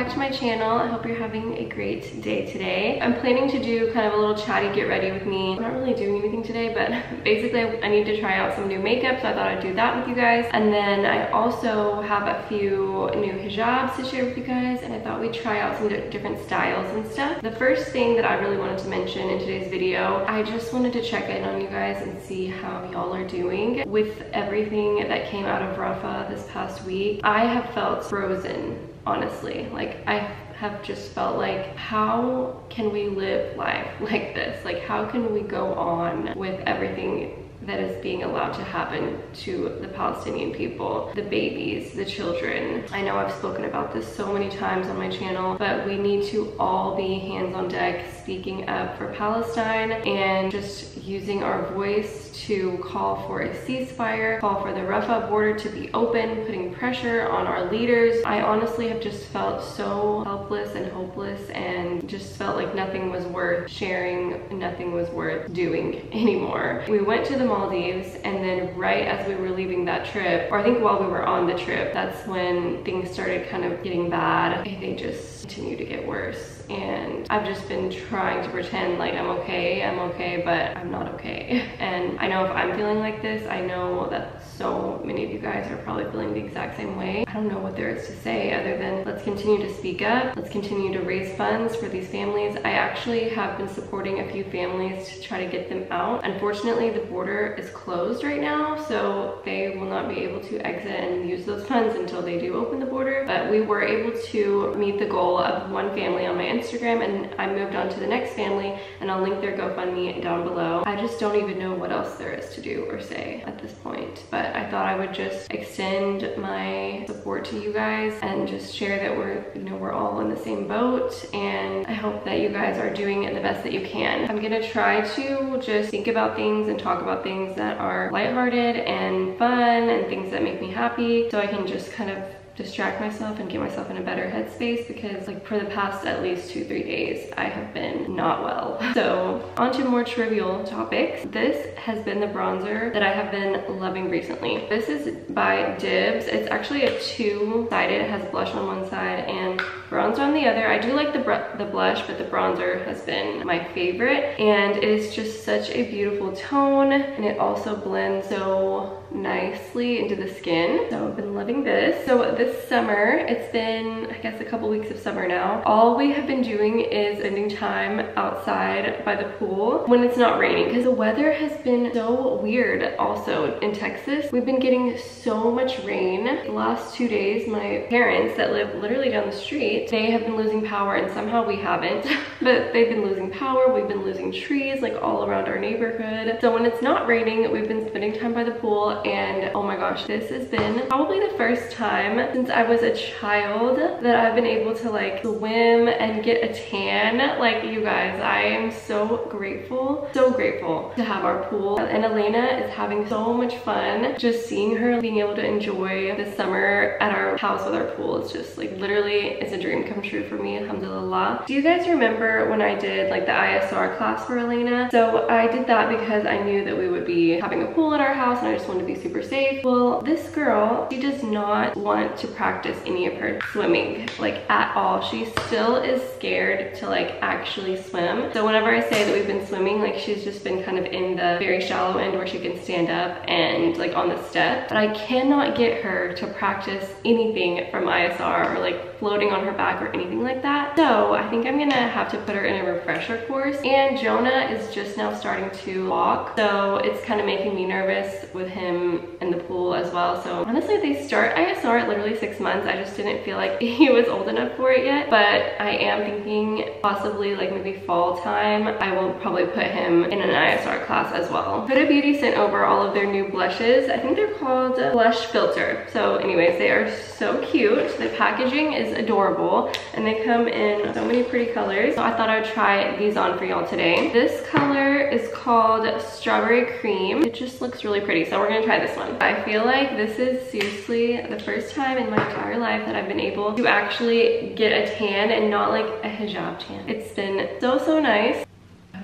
back to my channel. I hope you're having a great day today. I'm planning to do kind of a little chatty get ready with me. I'm not really doing anything today, but basically I need to try out some new makeup, so I thought I'd do that with you guys. And then I also have a few new hijabs to share with you guys, and I thought we'd try out some different styles and stuff. The first thing that I really wanted to mention in today's video, I just wanted to check in on you guys and see how y'all are doing with everything that came out of Rafah this past week. I have felt frozen, honestly. Like, I have just felt like, how can we live life like this? Like, how can we go on with everything that is being allowed to happen to the Palestinian people, the babies, the children? I know I've spoken about this so many times on my channel, but we need to all be hands on deck, speaking up for Palestine and just using our voice to call for a ceasefire, call for the Rafah border to be open, putting pressure on our leaders. I honestly have just felt so helpless and hopeless, and just felt like nothing was worth sharing, nothing was worth doing anymore. We went to the Maldives, and then right as we were leaving that trip, or I think while we were on the trip, that's when things started kind of getting bad. They just continue to get worse. And I've just been trying to pretend like I'm okay, but I'm not okay. And I know if I'm feeling like this, I know that so many of you guys are probably feeling the exact same way. I don't know what there is to say other than let's continue to speak up. Let's continue to raise funds for these families. I actually have been supporting a few families to try to get them out. Unfortunately, the border is closed right now, so they will not be able to exit and use those funds until they do open the border. But we were able to meet the goal of one family on my Instagram, and I moved on to the next family, and I'll link their GoFundMe down below. I just don't even know what else there is to do or say at this point, but I thought I would just extend my support to you guys and just share that we're all in the same boat, and I hope that you guys are doing the best that you can. I'm gonna try to just think about things and talk about things that are lighthearted and fun and things that make me happy, so I can just kind of distract myself and get myself in a better headspace, because like for the past at least 2-3 days I have been not well. So on to more trivial topics. This has been the bronzer that I have been loving recently. This is by Dibs. It's actually a two-sided. It has blush on one side and bronzer on the other. I do like the blush, but the bronzer has been my favorite, and it is just such a beautiful tone, and it also blends so nicely into the skin. So I've been loving this. So this summer, it's been, I guess, a couple weeks of summer now. All we have been doing is spending time outside by the pool when it's not raining, because the weather has been so weird. Also in Texas, we've been getting so much rain. The last 2 days, my parents that live literally down the street, they have been losing power, and somehow we haven't. But they've been losing power. We've been losing trees like all around our neighborhood. So when it's not raining, we've been spending time by the pool, and oh my gosh, this has been probably the first time since I was a child that I've been able to like swim and get a tan. Like, you guys, I am so grateful to have our pool. And Elena is having so much fun. Just seeing her being able to enjoy the summer at our house with our pool is just like literally, it's a dream come true for me, alhamdulillah. Do you guys remember when I did like the ISR class for Elena? So I did that because I knew that we would be having a pool at our house, and I just wanted to be super safe. Well, this girl, she does not want to practice any of her swimming like at all. She still is scared to like actually swim. So whenever I say that we've been swimming, like she's just been kind of in the very shallow end where she can stand up and like on the step, but I cannot get her to practice anything from ISR or like floating on her back or anything like that. So I think I'm gonna have to put her in a refresher course. And Jonah is just now starting to walk, so it's kind of making me nervous with him in the pool as well. So honestly, they start ISR at literally 6 months. I just didn't feel like he was old enough for it yet, but I am thinking possibly like maybe fall time I will probably put him in an ISR class as well. Huda Beauty sent over all of their new blushes. I think they're called Blush Filter. So anyways, they are so cute. The packaging is adorable, and they come in so many pretty colors. So I thought I would try these on for y'all today. This color is called Strawberry Cream. It just looks really pretty, so we're gonna try this one. I feel like this is seriously the first time in my entire life that I've been able to actually get a tan and not like a hijab tan. It's been so nice.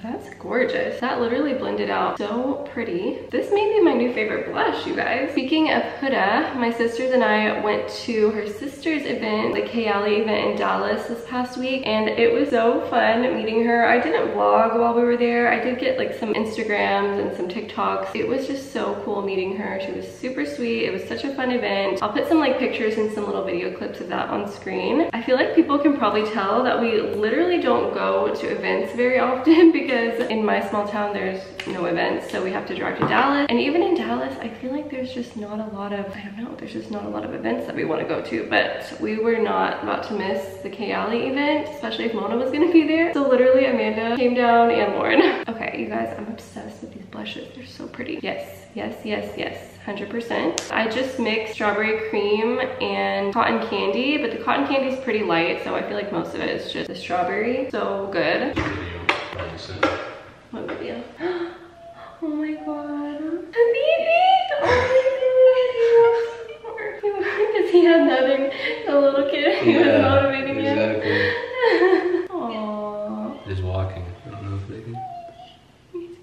That's gorgeous. That literally blended out so pretty. This may be my new favorite blush, you guys. Speaking of Huda, my sisters and I went to her sister's event, the Kayali event in Dallas this past week, and it was so fun meeting her. I didn't vlog while we were there. I did get like some Instagrams and some TikToks. It was just so cool meeting her. She was super sweet. It was such a fun event. I'll put some like pictures and some little video clips of that on screen. I feel like people can probably tell that we literally don't go to events very often because in my small town there's no events, so we have to drive to Dallas. And even in Dallas, I feel like there's just not a lot of, I don't know, there's just not a lot of events that we want to go to. But we were not about to miss the Kayali event, especially if Mona was going to be there. So literally Amanda came down and Lauren. Okay, you guys, I'm obsessed with these blushes. They're so pretty. Yes, yes, yes, yes. 100%. I just mixed strawberry cream and cotton candy, but the cotton candy is pretty light, so I feel like most of it is just the strawberry. So good. What video? Oh my god. A baby! Oh my god. Because he had nothing. The little kid, he was motivating him. Exactly. Aww. He's walking. I don't know if they can.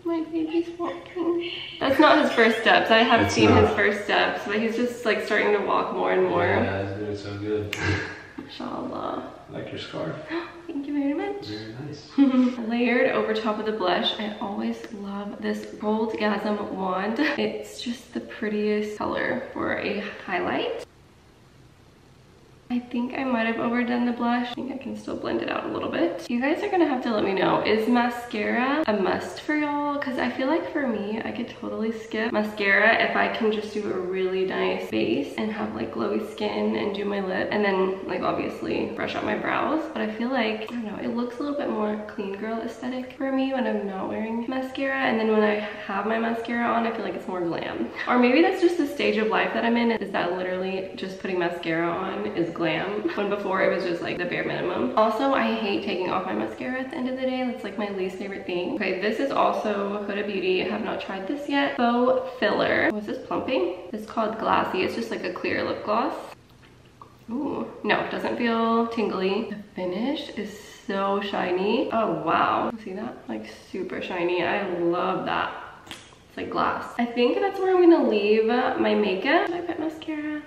My baby's walking. That's not his first steps. I have seen his first steps, but he's just like starting to walk more and more. Yeah, he's doing so good. Mashallah. I like your scarf. Thank you very much. Very nice. Layered over top of the blush. I always love this Goldgasm wand. It's just the prettiest color for a highlight. I think I might have overdone the blush. I think I can still blend it out a little bit. You guys are gonna have to let me know, is mascara a must for y'all? Because I feel like for me, I could totally skip mascara if I can just do a really nice base and have like glowy skin and do my lip, and then like obviously brush out my brows. But I feel like, I don't know, it looks a little bit more clean girl aesthetic for me when I'm not wearing mascara. And then when I have my mascara on, I feel like it's more glam. Or maybe that's just the stage of life that I'm in, is that literally just putting mascara on is glam, when before it was just like the bare minimum. Also, I hate taking off my mascara at the end of the day. That's like my least favorite thing. Okay, this is also Huda Beauty. I have not tried this yet. Faux filler. Was this plumping? It's called Glassy. It's just like a clear lip gloss. Ooh, no, it doesn't feel tingly. The finish is so shiny. Oh wow, see that? Like super shiny. I love that. It's like glass. I think that's where I'm gonna leave my makeup. Should I put mascara?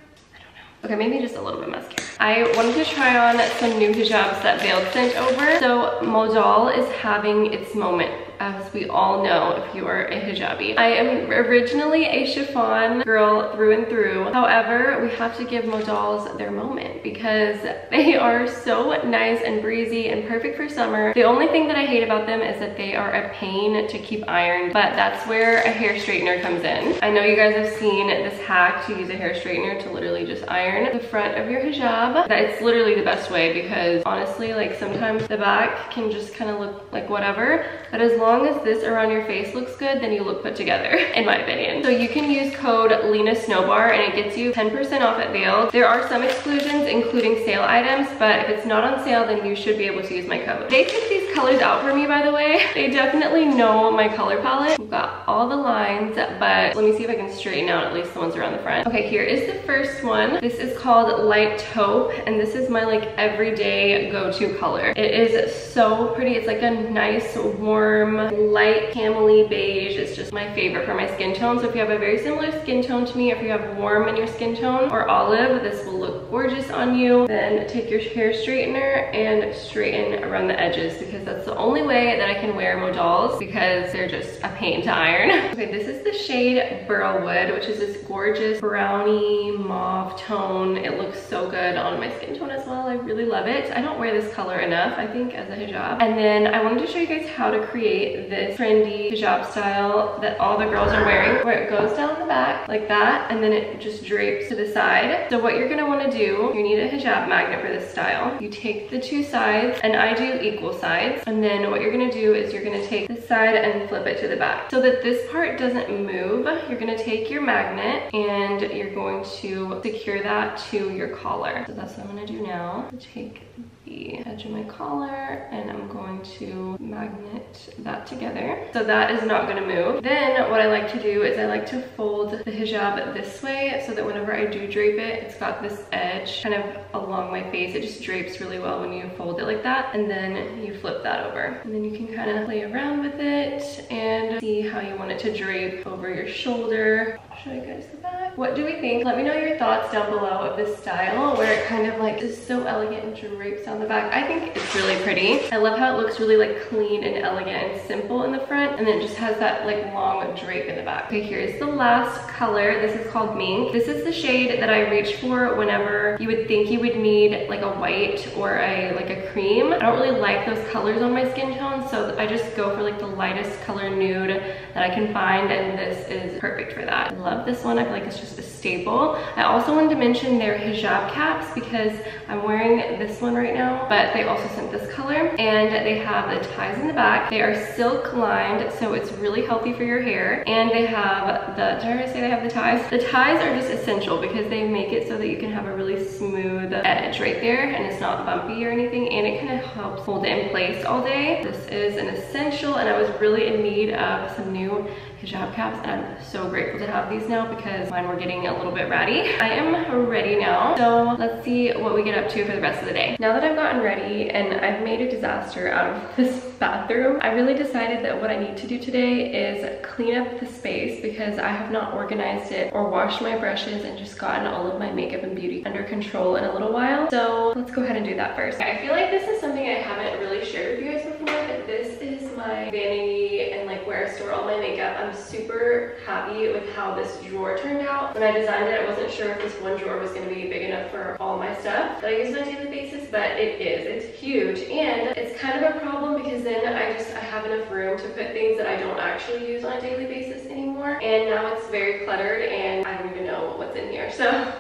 Okay, maybe just a little bit of mascara. I wanted to try on some new hijabs that Veiled sent over. So Modal is having its moment, as we all know if you are a hijabi. I am originally a chiffon girl through and through. However, we have to give Modals their moment because they are so nice and breezy and perfect for summer. The only thing that I hate about them is that they are a pain to keep ironed, but that's where a hair straightener comes in. I know you guys have seen this hack to use a hair straightener to literally just iron the front of your hijab. It's literally the best way because honestly, like sometimes the back can just kind of look like whatever, but as long as this around your face looks good, then you look put together, in my opinion. So you can use code Lena Snowbar and it gets you 10% off at Veiled. There are some exclusions, including sale items, but if it's not on sale, then you should be able to use my code. They picked these colors out for me, by the way. They definitely know my color palette. We've got all the lines, but let me see if I can straighten out at least the ones around the front. Okay, here is the first one. This is called Light Taupe, and this is my like everyday go-to color. It is so pretty. It's like a nice, warm, light camely beige. It's just my favorite for my skin tone. So if you have a very similar skin tone to me, if you have warm in your skin tone or olive, this will look gorgeous on you. Then take your hair straightener and straighten around the edges because that's the only way that I can wear Modals because they're just a pain to iron. Okay, this is the shade Burlwood, which is this gorgeous brownie mauve tone. It looks so good on my skin tone as well. I really love it. I don't wear this color enough, I think, as a hijab. And then I wanted to show you guys how to create this trendy hijab style that all the girls are wearing, where it goes down the back like that, and then it just drapes to the side. So what you're gonna wanna do, you need a hijab magnet for this style. You take the two sides, and I do equal sides, and then what you're gonna do is you're gonna take this side and flip it to the back. So that this part doesn't move, you're gonna take your magnet and you're going to secure that to your collar. So that's what I'm gonna do now. Take the edge of my collar, and I'm going to magnet that together. So that is not gonna move. Then what I like to do is I like to fold the hijab this way so that whenever I do drape it, it's got this edge kind of along my face. It just drapes really well when you fold it like that, and then you flip that over. And then you can kind of play around with it and see how you want it to drape over your shoulder. I'll show you guys the back. What do we think? Let me know your thoughts down below of this style where it kind of like is so elegant and drapes down the back. I think it's really pretty. I love how it looks really like clean and elegant and simple in the front, and then it just has that like long drape in the back. Okay, here's the last color. This is called Mink. This is the shade that I reach for whenever you would think you would need like a white or like a cream. I don't really like those colors on my skin tone, so I just go for like the lightest color nude that I can find, and this is perfect for that. I love this one. I feel like it's just a staple. I also wanted to mention their hijab caps because I'm wearing this one right now, but they also sent this color, and they have the ties in the back. They are silk lined, so it's really healthy for your hair, and they have the, did I already say they have the ties? The ties are just essential because they make it so that you can have a really smooth edge right there, and it's not bumpy or anything, and it kind of helps hold it in place all day. This is an essential, and I was really in need of some new hijab caps, and I'm so grateful to have these now because mine were getting a little bit ratty. I am ready now, so let's see what we get up to for the rest of the day. Now that I've gotten ready and I've made a disaster out of this bathroom, I really decided that what I need to do today is clean up the space because I have not organized it or washed my brushes and just gotten all of my makeup and beauty under control in a little while. So let's go ahead and do that first. I feel like this is something I haven't really shared with you guys before, but this is my vanity and like where I store all my makeup. I'm super happy with how this drawer turned out. When I designed it, I wasn't sure if this one drawer was going to be big enough for all my stuff that I use on a daily basis, but it is. It's huge, and it's kind of a problem because then I have enough room to put things that I don't actually use on a daily basis anymore, and now it's very cluttered and I don't even know what's in here. So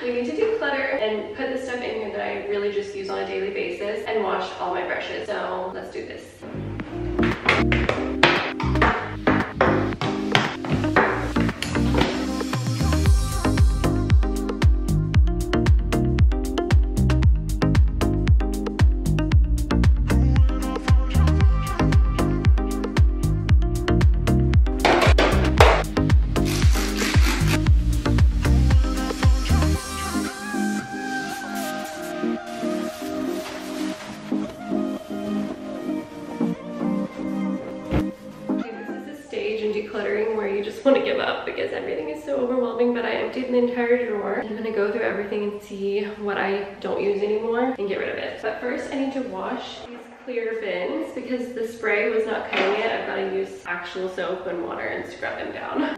we need to declutter and put the stuff in here that I really just use on a daily basis and wash all my brushes. So let's do this. Decluttering where you just want to give up because everything is so overwhelming, but I emptied the entire drawer. I'm gonna go through everything and see what I don't use anymore and get rid of it. But first I need to wash these clear bins because the spray was not cutting it. I've got to use actual soap and water and scrub them down.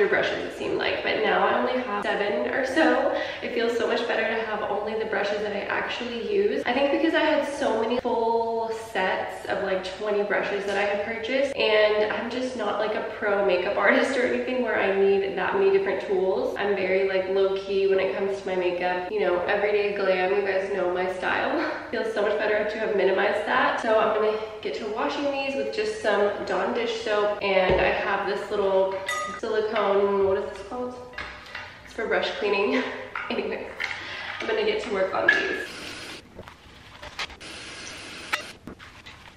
Brushes it seemed like, but now I only have 7 or so. It feels so much better to have only the brushes that I actually use. I think because I had so many full sets of like 20 brushes that I had purchased, and I'm just not like a pro makeup artist or anything where I need that many different tools. I'm very like low-key when it comes to my makeup, you know, everyday glam. You guys know my style. Feels so much better to have minimized that. So I'm gonna get to washing these with just some Dawn dish soap, and I have this little silicone, what is this called? It's for brush cleaning. Anyway, I'm gonna get to work on these.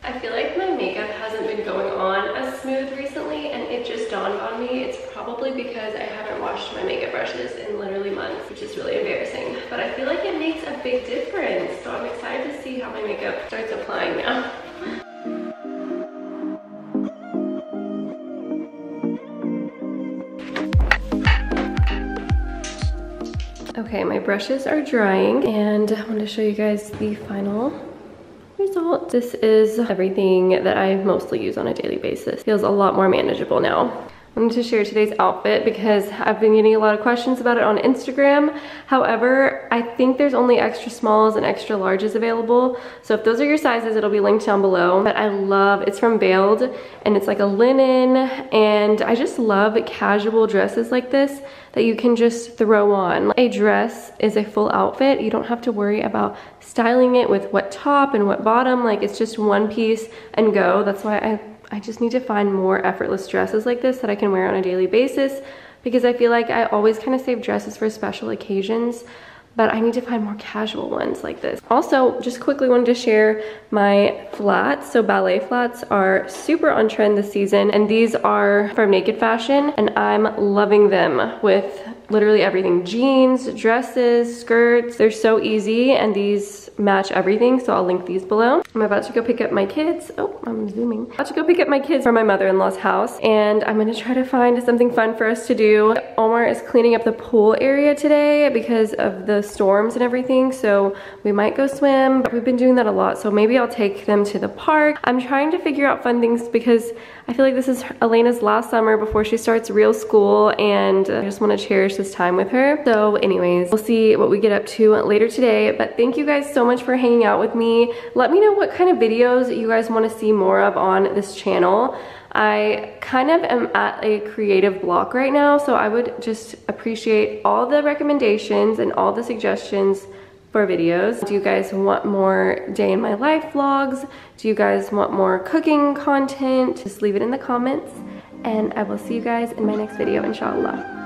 I feel like my makeup hasn't been going on as smooth recently, and it just dawned on me it's probably because I haven't washed my makeup brushes in literally months, which is really embarrassing. But I feel like it makes a big difference, so I'm excited to see how my makeup starts applying now. Okay, my brushes are drying, and I want to show you guys the final result. This is everything that I mostly use on a daily basis. Feels a lot more manageable now. I wanted to share today's outfit because I've been getting a lot of questions about it on Instagram. However, I think there's only extra smalls and extra larges available. So if those are your sizes, it'll be linked down below. But I love, it's from Veiled and it's like a linen, and I just love casual dresses like this that you can just throw on. A dress is a full outfit. You don't have to worry about styling it with what top and what bottom. Like, it's just one piece and go. That's why I just need to find more effortless dresses like this that I can wear on a daily basis, because I feel like I always kind of save dresses for special occasions, but I need to find more casual ones like this. Also, just quickly wanted to share my flats. So ballet flats are super on trend this season, and these are from Naked Fashion, and I'm loving them with literally everything. Jeans, dresses, skirts, they're so easy, and these match everything, so I'll link these below. I'm about to go pick up my kids. Oh, I'm zooming. About to go pick up my kids from my mother-in-law's house, and I'm gonna try to find something fun for us to do. Omar is cleaning up the pool area today because of the storms and everything, so we might go swim, but we've been doing that a lot, so maybe I'll take them to the park. I'm trying to figure out fun things because I feel like this is Elena's last summer before she starts real school, and I just want to cherish this time with her. So anyways, we'll see what we get up to later today, but thank you guys so much for hanging out with me. Let me know what kind of videos you guys want to see more of on this channel. I kind of am at a creative block right now, so I would just appreciate all the recommendations and all the suggestions for videos. Do you guys want more day in my life vlogs? Do you guys want more cooking content? Just leave it in the comments, and I will see you guys in my next video, inshallah.